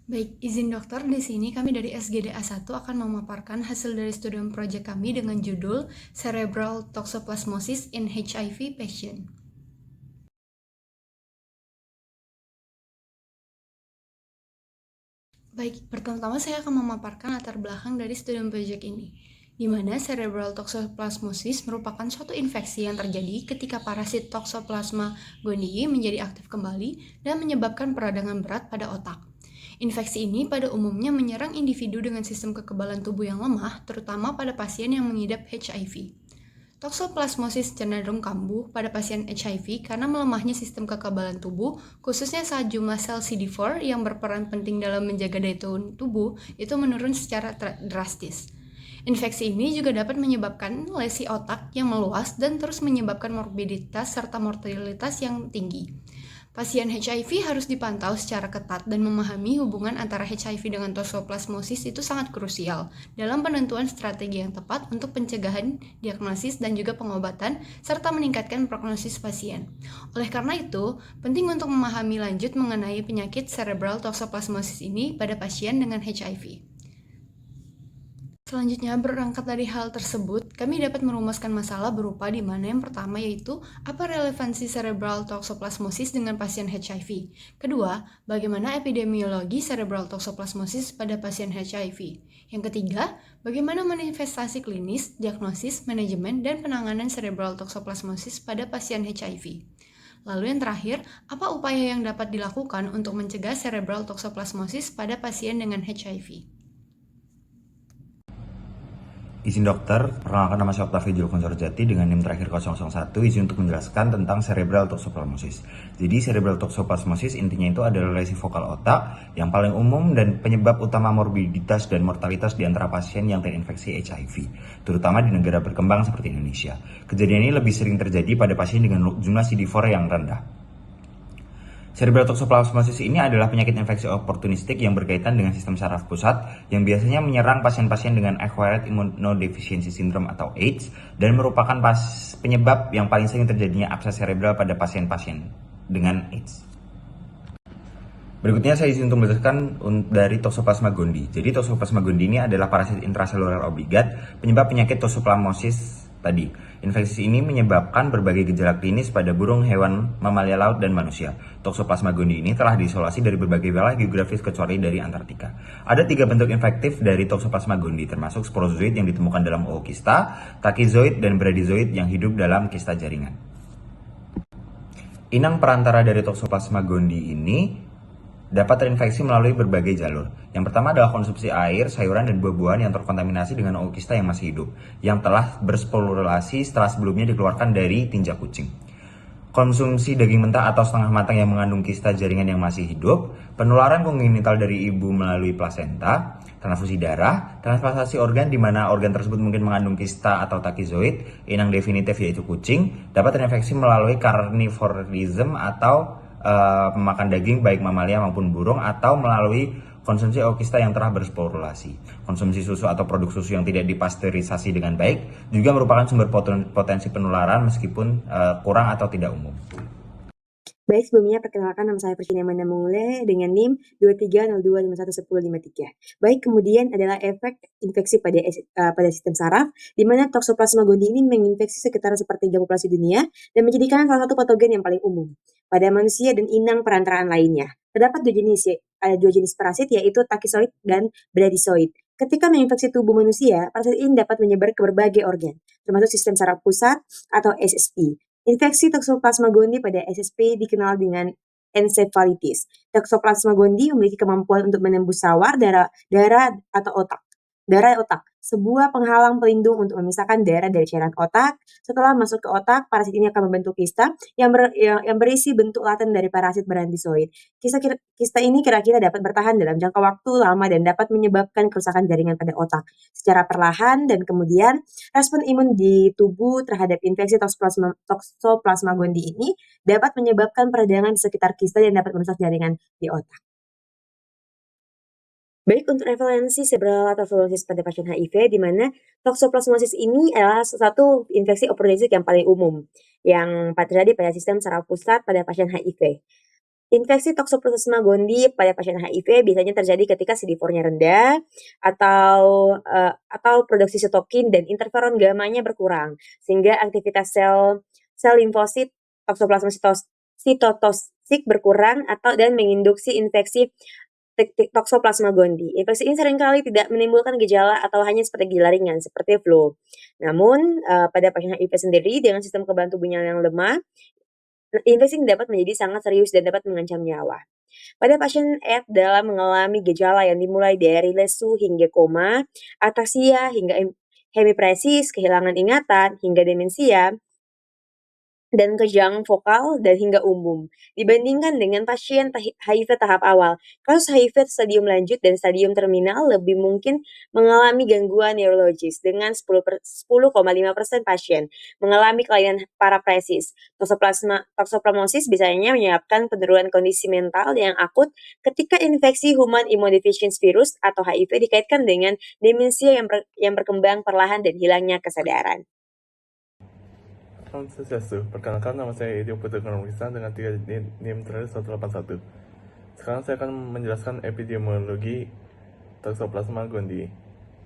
Baik, izin dokter, di sini kami dari SGDA 1 akan memaparkan hasil dari studi proyek kami dengan judul Cerebral Toxoplasmosis in HIV Patient. Baik, pertama-tama saya akan memaparkan latar belakang dari studi proyek ini, di mana cerebral toxoplasmosis merupakan suatu infeksi yang terjadi ketika parasit Toxoplasma gondii menjadi aktif kembali dan menyebabkan peradangan berat pada otak. Infeksi ini pada umumnya menyerang individu dengan sistem kekebalan tubuh yang lemah, terutama pada pasien yang mengidap HIV. Toxoplasmosis cenderung kambuh pada pasien HIV karena melemahnya sistem kekebalan tubuh, khususnya saat jumlah sel CD4 yang berperan penting dalam menjaga daya tahan tubuh itu menurun secara drastis. Infeksi ini juga dapat menyebabkan lesi otak yang meluas dan terus menyebabkan morbiditas serta mortalitas yang tinggi. Pasien HIV harus dipantau secara ketat dan memahami hubungan antara HIV dengan toxoplasmosis itu sangat krusial dalam penentuan strategi yang tepat untuk pencegahan, diagnosis, dan juga pengobatan, serta meningkatkan prognosis pasien. Oleh karena itu, penting untuk memahami lanjut mengenai penyakit cerebral toxoplasmosis ini pada pasien dengan HIV. Selanjutnya, berangkat dari hal tersebut, kami dapat merumuskan masalah berupa di mana yang pertama yaitu apa relevansi cerebral toxoplasmosis dengan pasien HIV. Kedua, bagaimana epidemiologi cerebral toxoplasmosis pada pasien HIV. Yang ketiga, bagaimana manifestasi klinis, diagnosis, manajemen, dan penanganan cerebral toxoplasmosis pada pasien HIV. Lalu yang terakhir, apa upaya yang dapat dilakukan untuk mencegah cerebral toxoplasmosis pada pasien dengan HIV. Izin dokter, perkenalkan nama saya Octavio Julukon Sorjati dengan NIM terakhir 001, izin untuk menjelaskan tentang cerebral toxoplasmosis. Jadi cerebral toxoplasmosis intinya itu adalah lesi vokal otak yang paling umum dan penyebab utama morbiditas dan mortalitas di antara pasien yang terinfeksi HIV, terutama di negara berkembang seperti Indonesia. Kejadian ini lebih sering terjadi pada pasien dengan jumlah CD4 yang rendah. Cerebral toxoplasmosis ini adalah penyakit infeksi oportunistik yang berkaitan dengan sistem saraf pusat yang biasanya menyerang pasien-pasien dengan acquired immunodeficiency syndrome atau AIDS dan merupakan penyebab yang paling sering terjadinya abses cerebral pada pasien-pasien dengan AIDS. Berikutnya saya izin untuk menjelaskan dari Toxoplasma gondii. Jadi Toxoplasma gondii ini adalah parasit intraseluler obligat penyebab penyakit toxoplasmosis tadi. Infeksi ini menyebabkan berbagai gejala klinis pada burung, hewan, mamalia laut, dan manusia. Toxoplasma gondii ini telah diisolasi dari berbagai wilayah geografis kecuali dari Antartika. Ada 3 bentuk infektif dari Toxoplasma gondii, termasuk sporozoid yang ditemukan dalam ookista, tachyzoid, dan bradyzoid yang hidup dalam kista jaringan. Inang perantara dari Toxoplasma gondii ini dapat terinfeksi melalui berbagai jalur. Yang pertama adalah konsumsi air, sayuran, dan buah-buahan yang terkontaminasi dengan ookista yang masih hidup, yang telah bersporulasi setelah sebelumnya dikeluarkan dari tinja kucing. Konsumsi daging mentah atau setengah matang yang mengandung kista jaringan yang masih hidup, penularan kongenital dari ibu melalui plasenta, transfusi darah, transplantasi organ di mana organ tersebut mungkin mengandung kista atau tachyzoid, inang definitif yaitu kucing, dapat terinfeksi melalui carnivorism atau memakan daging baik mamalia maupun burung atau melalui konsumsi ookista yang telah bersporulasi. Konsumsi susu atau produk susu yang tidak dipasteurisasi dengan baik juga merupakan sumber potensi penularan meskipun kurang atau tidak umum. Baik, sebelumnya perkenalkan nama saya Persini Amanda Mengule dengan NIM 2302511053. Baik, kemudian adalah efek infeksi pada sistem saraf, di mana Toxoplasma gondii ini menginfeksi sekitar sepertiga populasi dunia dan menjadikan salah satu patogen yang paling umum pada manusia dan inang perantaraan lainnya. Terdapat ada dua jenis parasit yaitu tachyzoid dan bradyzoid. Ketika menginfeksi tubuh manusia, parasit ini dapat menyebar ke berbagai organ, termasuk sistem saraf pusat atau SSP. Infeksi Toxoplasma gondii pada SSP dikenal dengan encephalitis. Toxoplasma gondii memiliki kemampuan untuk menembus sawar, darah atau otak. Darah otak, sebuah penghalang pelindung untuk memisahkan darah dari cairan otak. Setelah masuk ke otak, parasit ini akan membentuk kista yang berisi bentuk laten dari parasit berantisoid. Kista ini kira-kira dapat bertahan dalam jangka waktu lama dan dapat menyebabkan kerusakan jaringan pada otak secara perlahan, dan kemudian respon imun di tubuh terhadap infeksi Toxoplasma gondii ini dapat menyebabkan peradangan di sekitar kista dan dapat merusak jaringan di otak. Baik, untuk prevalensi cerebral toxoplasmosis pada pasien HIV, di mana toxoplasmosis ini adalah satu infeksi oportunistik yang paling umum yang terjadi pada sistem saraf pusat pada pasien HIV. Infeksi Toxoplasma gondii pada pasien HIV biasanya terjadi ketika CD4-nya rendah atau produksi sitokin dan interferon gamma-nya berkurang, sehingga aktivitas sel limfosit Toxoplasma sitotoksik berkurang dan menginduksi infeksi Toxoplasma gondii. Infeksi ini seringkali tidak menimbulkan gejala atau hanya seperti gejala ringan seperti flu. Namun, pada pasien HIV sendiri dengan sistem kekebalan tubuhnya yang lemah, infeksi ini dapat menjadi sangat serius dan dapat mengancam nyawa. Pada pasien AIDS dalam mengalami gejala yang dimulai dari lesu hingga koma, ataksia hingga hemipresis, kehilangan ingatan, hingga demensia, dan kejang vokal dan hingga umum. Dibandingkan dengan pasien HIV tahap awal, kasus HIV stadium lanjut dan stadium terminal lebih mungkin mengalami gangguan neurologis dengan 10,5% pasien mengalami kelainan parapresis. Toxoplasmosis biasanya menyebabkan penurunan kondisi mental yang akut ketika infeksi human immunodeficiency virus atau HIV dikaitkan dengan demensia yang berkembang perlahan dan hilangnya kesadaran. Salam Swastiastu, perkenalkan nama saya Edio Putra Gunawisa dengan 3 NIM terakhir 181. Sekarang saya akan menjelaskan epidemiologi Toxoplasma gondii.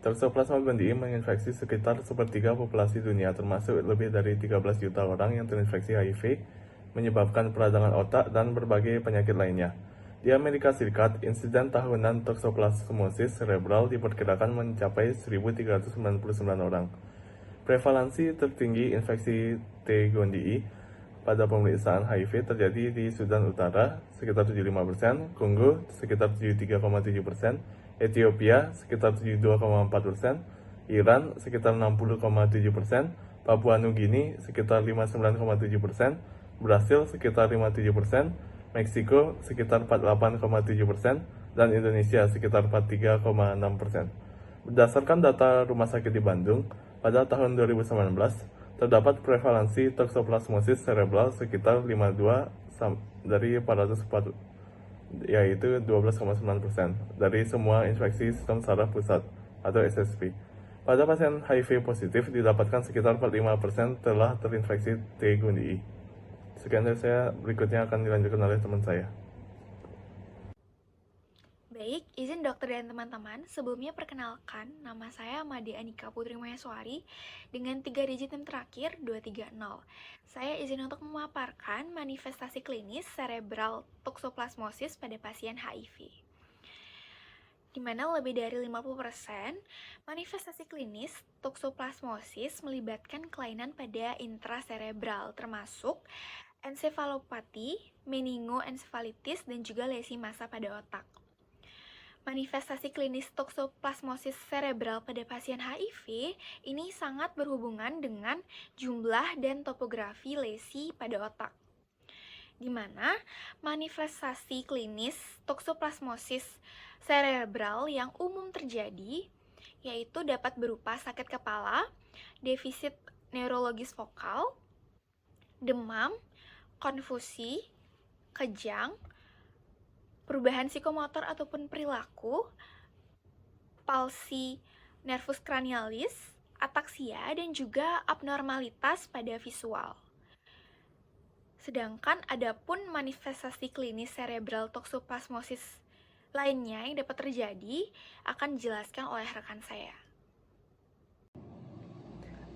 Toxoplasma gondii menginfeksi sekitar sepertiga populasi dunia, termasuk lebih dari 13 juta orang yang terinfeksi HIV, menyebabkan peradangan otak dan berbagai penyakit lainnya. Di Amerika Serikat, insiden tahunan toxoplasmosis cerebral diperkirakan mencapai 1.399 orang. Prevalensi tertinggi infeksi T. gondii pada pemeriksaan HIV terjadi di Sudan Utara sekitar 75%, Kongo sekitar 73,7%, Ethiopia sekitar 72,4%, Iran sekitar 60,7%, Papua Nugini sekitar 59,7%, Brasil sekitar 57%, Meksiko sekitar 48,7%, dan Indonesia sekitar 43,6%. Berdasarkan data Rumah Sakit di Bandung, pada tahun 2019, terdapat prevalensi toxoplasmosis cerebral sekitar 52 dari 404, yaitu 12,9% dari semua infeksi sistem saraf pusat atau SSP. Pada pasien HIV positif didapatkan sekitar 45% telah terinfeksi T. gondii. Sekian dari saya, berikutnya akan dilanjutkan oleh teman saya. Baik, izin dokter dan teman-teman, sebelumnya perkenalkan, nama saya Made Anika Putri Maheswari dengan 3 digit NIM terakhir 230. Saya izin untuk memaparkan manifestasi klinis cerebral toxoplasmosis pada pasien HIV. Di mana lebih dari 50% manifestasi klinis toxoplasmosis melibatkan kelainan pada intracerebral, termasuk ensefalopati, meningoencephalitis, dan juga lesi massa pada otak. Manifestasi klinis toxoplasmosis cerebral pada pasien HIV ini sangat berhubungan dengan jumlah dan topografi lesi pada otak, di mana manifestasi klinis toxoplasmosis cerebral yang umum terjadi yaitu dapat berupa sakit kepala, defisit neurologis vokal, demam, konfusi, kejang, perubahan psikomotor ataupun perilaku, palsi nervus cranialis, ataksia, dan juga abnormalitas pada visual. Sedangkan adapun manifestasi klinis cerebral toxoplasmosis lainnya yang dapat terjadi akan dijelaskan oleh rekan saya.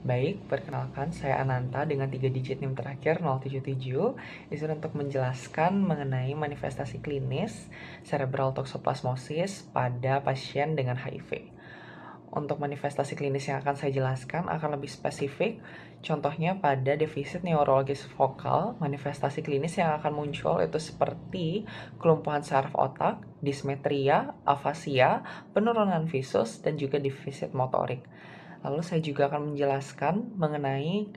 Baik, perkenalkan saya Ananta dengan 3 digit NIM terakhir 077. Izin untuk menjelaskan mengenai manifestasi klinis cerebral toxoplasmosis pada pasien dengan HIV. Untuk manifestasi klinis yang akan saya jelaskan akan lebih spesifik, contohnya pada defisit neurologis vokal. Manifestasi klinis yang akan muncul itu seperti kelumpuhan saraf otak, dismetria, afasia, penurunan visus, dan juga defisit motorik. Lalu saya juga akan menjelaskan mengenai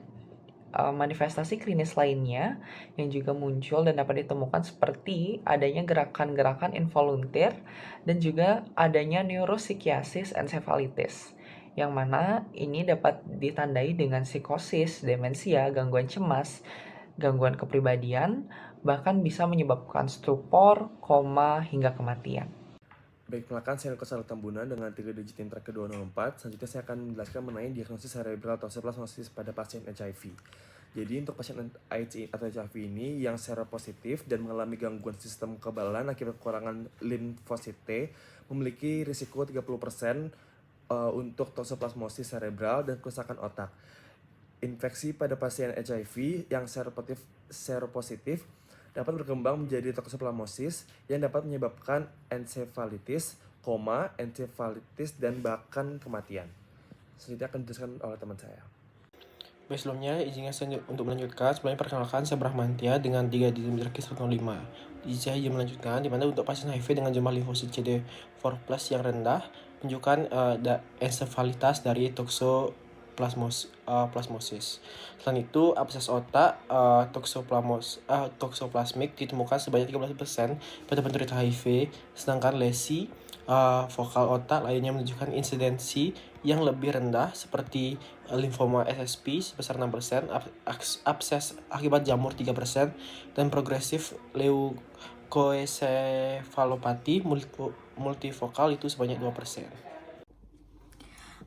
manifestasi klinis lainnya yang juga muncul dan dapat ditemukan seperti adanya gerakan-gerakan involunteer dan juga adanya neuropsikiasis encephalitis, yang mana ini dapat ditandai dengan psikosis, demensia, gangguan cemas, gangguan kepribadian, bahkan bisa menyebabkan stupor, koma, hingga kematian. Baik, perkenalkan saya Kusal Tambunan dengan 3 digit NIM terakhir 204. Selanjutnya saya akan menjelaskan mengenai diagnosis cerebral toxoplasmosis pada pasien HIV. Jadi untuk pasien AIDS atau HIV ini yang seropositif dan mengalami gangguan sistem kekebalan akibat kekurangan limfosit T memiliki risiko 30% untuk toksoplasmosis cerebral dan kerusakan otak. Infeksi pada pasien HIV yang seropositif dapat berkembang menjadi toksoplasmosis yang dapat menyebabkan encephalitis, koma, encephalitis, dan bahkan kematian. Selanjutnya akan dijelaskan oleh teman saya. Baik, sebelumnya izinkan saya untuk melanjutkan. Sebelumnya perkenalkan, saya Brahmantia dengan 3 digit terakhir 105. Saya izin melanjutkan, di mana untuk pasien HIV dengan jumlah limfosit CD4+ yang rendah menunjukkan encephalitas dari toksoplasmosis. Selain itu, abses otak toksoplasmik ditemukan sebanyak 13% pada penderita HIV, sedangkan lesi vokal otak lainnya menunjukkan insidensi yang lebih rendah seperti limfoma SSP sebesar 6%, abses akibat jamur 3%, dan progresif leukoencephalopati multivokal itu sebanyak 2%.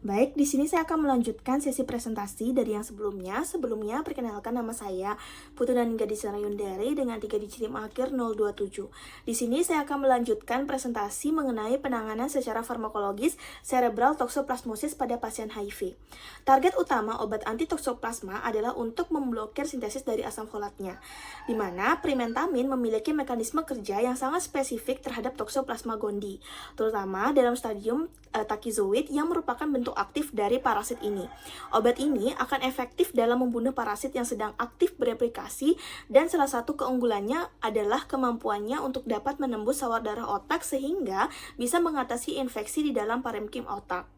Baik, di sini saya akan melanjutkan sesi presentasi dari yang sebelumnya. Sebelumnya, perkenalkan nama saya Putu Daninga Yundari dengan 3 digit NIM akhir 027. Di sini saya akan melanjutkan presentasi mengenai penanganan secara farmakologis cerebral toksoplasmosis pada pasien HIV. Target utama obat anti-toksoplasma adalah untuk memblokir sintesis dari asam folatnya, di mana primentamin memiliki mekanisme kerja yang sangat spesifik terhadap toksoplasma gondii, terutama dalam stadium takizoid yang merupakan bentuk aktif dari parasit ini. Obat ini akan efektif dalam membunuh parasit yang sedang aktif bereplikasi, dan salah satu keunggulannya adalah kemampuannya untuk dapat menembus sawar darah otak sehingga bisa mengatasi infeksi di dalam parenkim otak.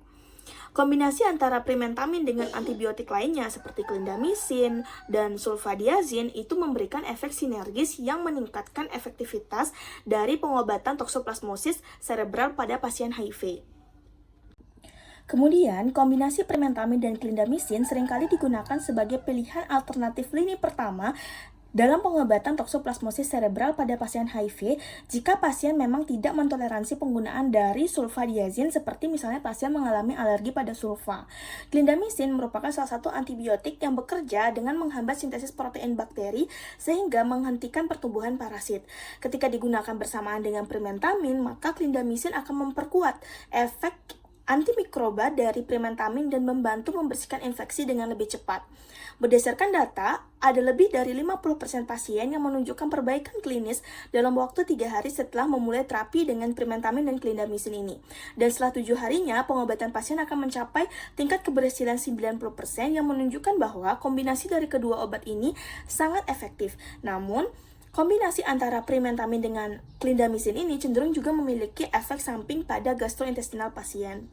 Kombinasi antara primentamin dengan antibiotik lainnya seperti clindamycin dan sulfadiazin itu memberikan efek sinergis yang meningkatkan efektivitas dari pengobatan toksoplasmosis cerebral pada pasien HIV. Kemudian, kombinasi primentamin dan clindamycin seringkali digunakan sebagai pilihan alternatif lini pertama dalam pengobatan toksoplasmosis cerebral pada pasien HIV jika pasien memang tidak mentoleransi penggunaan dari sulfadiazin seperti misalnya pasien mengalami alergi pada sulfa. Clindamycin merupakan salah satu antibiotik yang bekerja dengan menghambat sintesis protein bakteri sehingga menghentikan pertumbuhan parasit. Ketika digunakan bersamaan dengan primentamin, maka clindamycin akan memperkuat efek antimikroba dari primentamin dan membantu membersihkan infeksi dengan lebih cepat. Berdasarkan data, ada lebih dari 50% pasien yang menunjukkan perbaikan klinis dalam waktu 3 hari setelah memulai terapi dengan primentamin dan clindamycin ini. Dan setelah 7 harinya, pengobatan pasien akan mencapai tingkat keberhasilan 90% yang menunjukkan bahwa kombinasi dari kedua obat ini sangat efektif. Namun, kombinasi antara primentamin dengan clindamycin ini cenderung juga memiliki efek samping pada gastrointestinal pasien.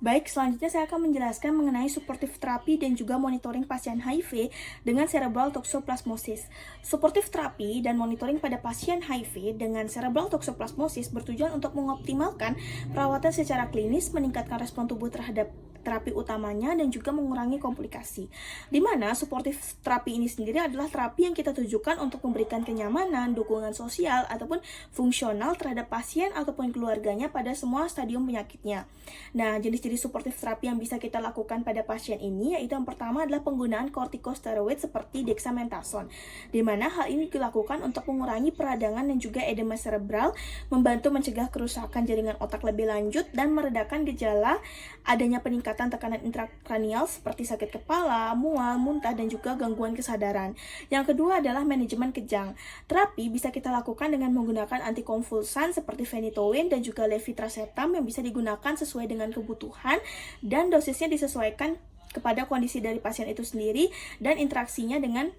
Baik, selanjutnya saya akan menjelaskan mengenai suportif terapi dan juga monitoring pasien HIV dengan cerebral toksoplasmosis. Suportif terapi dan monitoring pada pasien HIV dengan cerebral toksoplasmosis bertujuan untuk mengoptimalkan perawatan secara klinis, meningkatkan respon tubuh terhadap terapi utamanya, dan juga mengurangi komplikasi. Di mana suportif terapi ini sendiri adalah terapi yang kita tujukan untuk memberikan kenyamanan, dukungan sosial, ataupun fungsional terhadap pasien ataupun keluarganya pada semua stadium penyakitnya. Nah, jenis-jenis suportif terapi yang bisa kita lakukan pada pasien ini yaitu yang pertama adalah penggunaan kortikosteroid seperti dexamethasone, di mana hal ini dilakukan untuk mengurangi peradangan dan juga edema cerebral, membantu mencegah kerusakan jaringan otak lebih lanjut, dan meredakan gejala adanya peningkatan tekanan intrakranial seperti sakit kepala, mual, muntah, dan juga gangguan kesadaran. Yang kedua adalah manajemen kejang. Terapi bisa kita lakukan dengan menggunakan antikonvulsan seperti phenytoin dan juga levetiracetam yang bisa digunakan sesuai dengan kebutuhan, dan dosisnya disesuaikan kepada kondisi dari pasien itu sendiri dan interaksinya dengan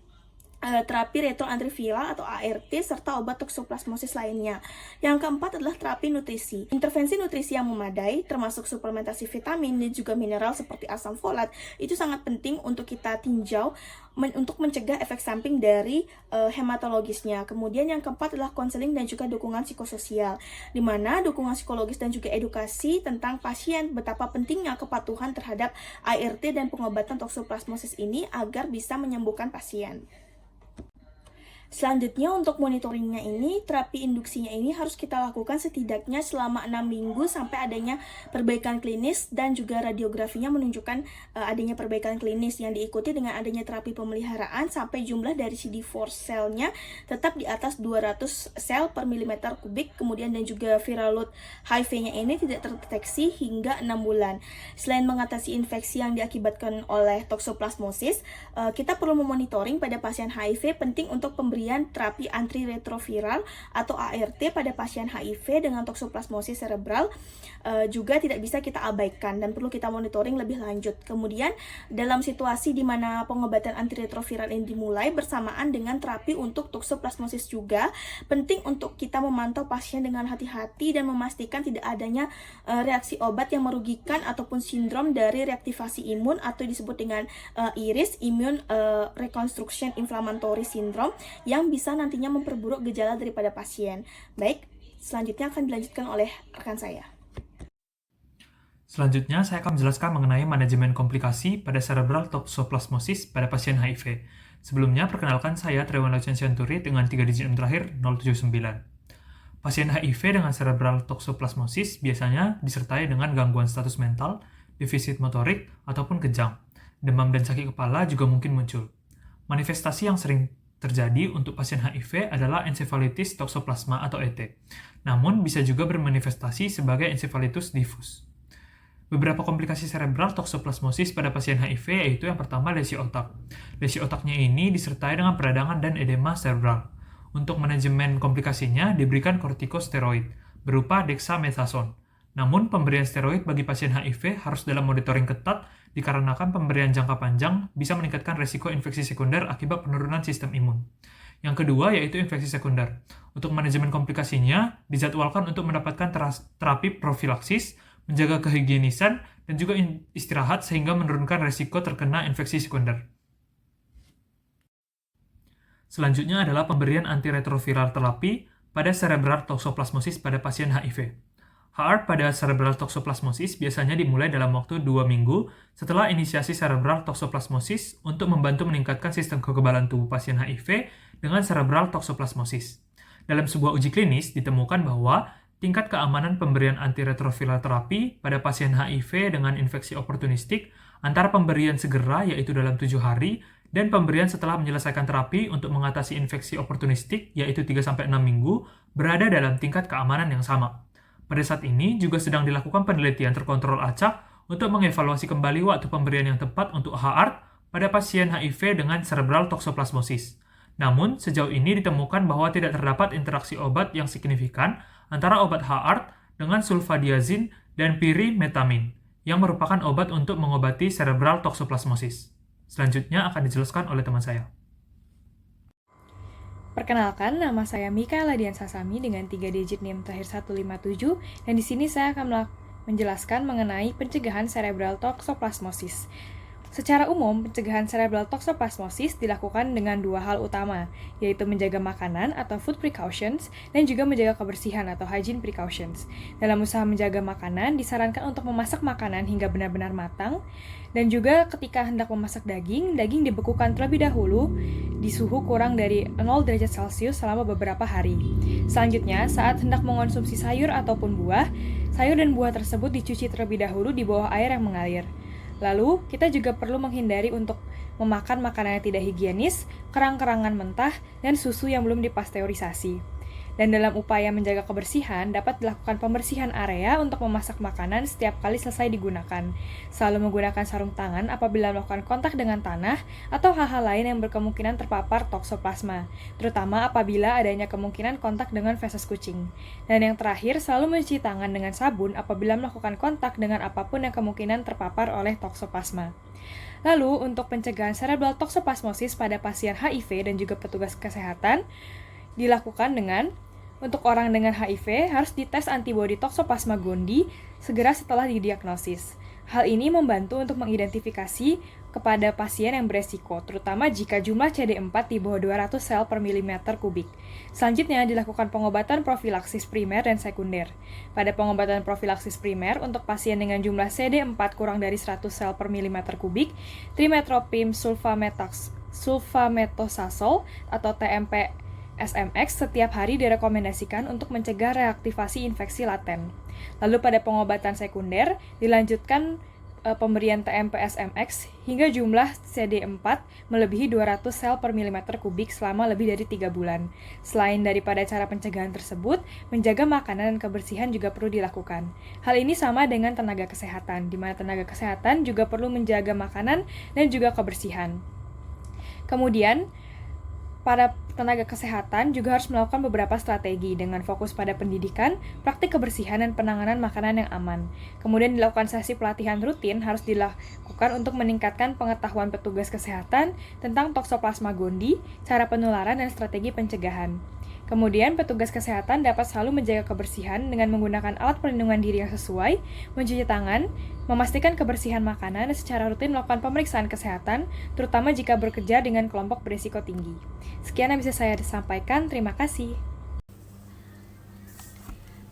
terapi retroantiviral atau ART serta obat toksoplasmosis lainnya. Yang keempat adalah terapi nutrisi. Intervensi nutrisi yang memadai termasuk suplementasi vitamin dan juga mineral seperti asam folat itu sangat penting untuk kita tinjau untuk mencegah efek samping dari hematologisnya. Kemudian yang keempat adalah konseling dan juga dukungan psikososial, di mana dukungan psikologis dan juga edukasi tentang pasien betapa pentingnya kepatuhan terhadap ART dan pengobatan toksoplasmosis ini agar bisa menyembuhkan pasien. Selanjutnya untuk monitoringnya ini, terapi induksinya ini harus kita lakukan setidaknya selama 6 minggu sampai adanya perbaikan klinis dan juga radiografinya menunjukkan adanya perbaikan klinis yang diikuti dengan adanya terapi pemeliharaan sampai jumlah dari CD4 selnya tetap di atas 200 sel per milimeter kubik, kemudian dan juga viral load HIV-nya ini tidak terdeteksi hingga 6 bulan. Selain mengatasi infeksi yang diakibatkan oleh toksoplasmosis, kita perlu memonitoring pada pasien HIV penting untuk pemberian terapi antiretroviral atau ART pada pasien HIV dengan toksoplasmosis cerebral juga tidak bisa kita abaikan dan perlu kita monitoring lebih lanjut. Kemudian dalam situasi di mana pengobatan antiretroviral ini dimulai bersamaan dengan terapi untuk toksoplasmosis juga, penting untuk kita memantau pasien dengan hati-hati dan memastikan tidak adanya reaksi obat yang merugikan ataupun sindrom dari reaktivasi imun atau disebut dengan IRIS, Immune Reconstruction Inflammatory Syndrome, yang bisa nantinya memperburuk gejala daripada pasien. Baik, selanjutnya akan dilanjutkan oleh rekan saya. Selanjutnya, saya akan menjelaskan mengenai manajemen komplikasi pada cerebral toxoplasmosis pada pasien HIV. Sebelumnya, perkenalkan saya Trewan Laucian-Sianturi dengan 3 digit NIM terakhir 079. Pasien HIV dengan cerebral toxoplasmosis biasanya disertai dengan gangguan status mental, defisit motorik, ataupun kejang. Demam dan sakit kepala juga mungkin muncul. Manifestasi yang sering terjadi untuk pasien HIV adalah encephalitis toxoplasma atau ET. Namun, bisa juga bermanifestasi sebagai encephalitis diffus. Beberapa komplikasi cerebral toxoplasmosis pada pasien HIV yaitu yang pertama lesi otak. Lesi otaknya ini disertai dengan peradangan dan edema cerebral. Untuk manajemen komplikasinya diberikan kortikosteroid berupa dexamethasone. Namun, pemberian steroid bagi pasien HIV harus dalam monitoring ketat dikarenakan pemberian jangka panjang bisa meningkatkan resiko infeksi sekunder akibat penurunan sistem imun. Yang kedua yaitu infeksi sekunder. Untuk manajemen komplikasinya, dijadwalkan untuk mendapatkan terapi profilaksis, menjaga kehigienisan, dan juga istirahat sehingga menurunkan resiko terkena infeksi sekunder. Selanjutnya adalah pemberian antiretroviral terapi pada cerebral toxoplasmosis pada pasien HIV. HAART pada cerebral toxoplasmosis biasanya dimulai dalam waktu 2 minggu setelah inisiasi cerebral toxoplasmosis untuk membantu meningkatkan sistem kekebalan tubuh pasien HIV dengan cerebral toxoplasmosis. Dalam sebuah uji klinis ditemukan bahwa tingkat keamanan pemberian antiretroviral terapi pada pasien HIV dengan infeksi oportunistik antara pemberian segera yaitu dalam 7 hari dan pemberian setelah menyelesaikan terapi untuk mengatasi infeksi oportunistik yaitu 3-6 minggu berada dalam tingkat keamanan yang sama. Pada saat ini juga sedang dilakukan penelitian terkontrol acak untuk mengevaluasi kembali waktu pemberian yang tepat untuk HAART pada pasien HIV dengan cerebral toxoplasmosis. Namun, sejauh ini ditemukan bahwa tidak terdapat interaksi obat yang signifikan antara obat HAART dengan sulfadiazin dan pyrimethamine, yang merupakan obat untuk mengobati cerebral toxoplasmosis. Selanjutnya akan dijelaskan oleh teman saya. Perkenalkan, nama saya Mikaela Dian Sasami dengan 3 digit NIM terakhir 157, dan di sini saya akan menjelaskan mengenai pencegahan cerebral toxoplasmosis. Secara umum, pencegahan cerebral toxoplasmosis dilakukan dengan 2 hal utama, yaitu menjaga makanan atau food precautions dan juga menjaga kebersihan atau hygiene precautions. Dalam usaha menjaga makanan, disarankan untuk memasak makanan hingga benar-benar matang, dan juga ketika hendak memasak daging dibekukan terlebih dahulu di suhu kurang dari 0 derajat Celcius selama beberapa hari. Selanjutnya, saat hendak mengonsumsi sayur ataupun buah, sayur dan buah tersebut dicuci terlebih dahulu di bawah air yang mengalir. Lalu, kita juga perlu menghindari untuk memakan makanan yang tidak higienis, kerang-kerangan mentah, dan susu yang belum dipasteurisasi. Dan dalam upaya menjaga kebersihan, dapat dilakukan pembersihan area untuk memasak makanan setiap kali selesai digunakan. Selalu menggunakan sarung tangan apabila melakukan kontak dengan tanah atau hal-hal lain yang berkemungkinan terpapar toksoplasma, terutama apabila adanya kemungkinan kontak dengan feses kucing. Dan yang terakhir, selalu mencuci tangan dengan sabun apabila melakukan kontak dengan apapun yang kemungkinan terpapar oleh toksoplasma. Lalu, untuk pencegahan cerebral toxoplasmosis pada pasien HIV dan juga petugas kesehatan, dilakukan dengan untuk orang dengan HIV harus dites antibodi toksoplasma gondii segera setelah didiagnosis. Hal ini membantu untuk mengidentifikasi kepada pasien yang beresiko, terutama jika jumlah CD4 di bawah 200 sel per milimeter kubik. Selanjutnya dilakukan pengobatan profilaksis primer dan sekunder. Pada pengobatan profilaksis primer untuk pasien dengan jumlah CD4 kurang dari 100 sel per milimeter kubik, trimetoprim sulfametosasol atau TMP SMX setiap hari direkomendasikan untuk mencegah reaktivasi infeksi laten. Lalu pada pengobatan sekunder dilanjutkan pemberian TMP-SMX hingga jumlah CD4 melebihi 200 sel per milimeter kubik selama lebih dari 3 bulan. Selain daripada cara pencegahan tersebut, menjaga makanan dan kebersihan juga perlu dilakukan. Hal ini sama dengan tenaga kesehatan, di mana tenaga kesehatan juga perlu menjaga makanan dan juga kebersihan. Kemudian, para tenaga kesehatan juga harus melakukan beberapa strategi dengan fokus pada pendidikan, praktik kebersihan, dan penanganan makanan yang aman. Kemudian dilakukan sesi pelatihan rutin harus dilakukan untuk meningkatkan pengetahuan petugas kesehatan tentang Toxoplasma gondii, cara penularan, dan strategi pencegahan. Kemudian, petugas kesehatan dapat selalu menjaga kebersihan dengan menggunakan alat perlindungan diri yang sesuai, mencuci tangan, memastikan kebersihan makanan, dan secara rutin melakukan pemeriksaan kesehatan, terutama jika bekerja dengan kelompok berisiko tinggi. Sekian yang bisa saya sampaikan, terima kasih.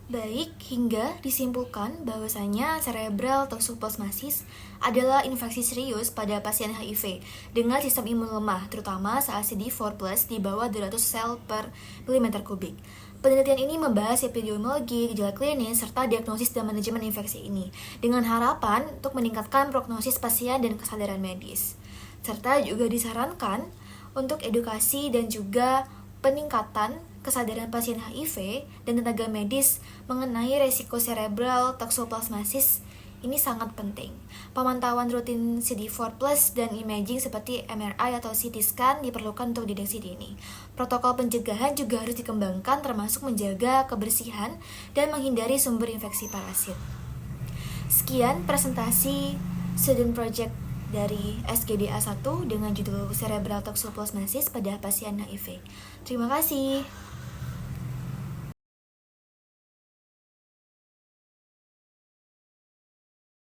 Baik, hingga disimpulkan bahwasanya cerebral toxoplasmosis adalah infeksi serius pada pasien HIV dengan sistem imun lemah, terutama saat CD4+ di bawah 200 sel per milimeter kubik. Penelitian ini membahas epidemiologi, gejala klinis, serta diagnosis dan manajemen infeksi ini, dengan harapan untuk meningkatkan prognosis pasien dan kesadaran medis. Serta juga disarankan untuk edukasi dan juga peningkatan kesadaran pasien HIV dan tenaga medis mengenai resiko cerebral toxoplasmosis ini sangat penting. Pemantauan rutin CD4+ dan imaging seperti MRI atau CT scan diperlukan untuk deteksi dini. Protokol pencegahan juga harus dikembangkan termasuk menjaga kebersihan dan menghindari sumber infeksi parasit. Sekian presentasi student project dari SGDA 1 dengan judul Cerebral Toxoplasmosis pada pasien HIV. Terima kasih.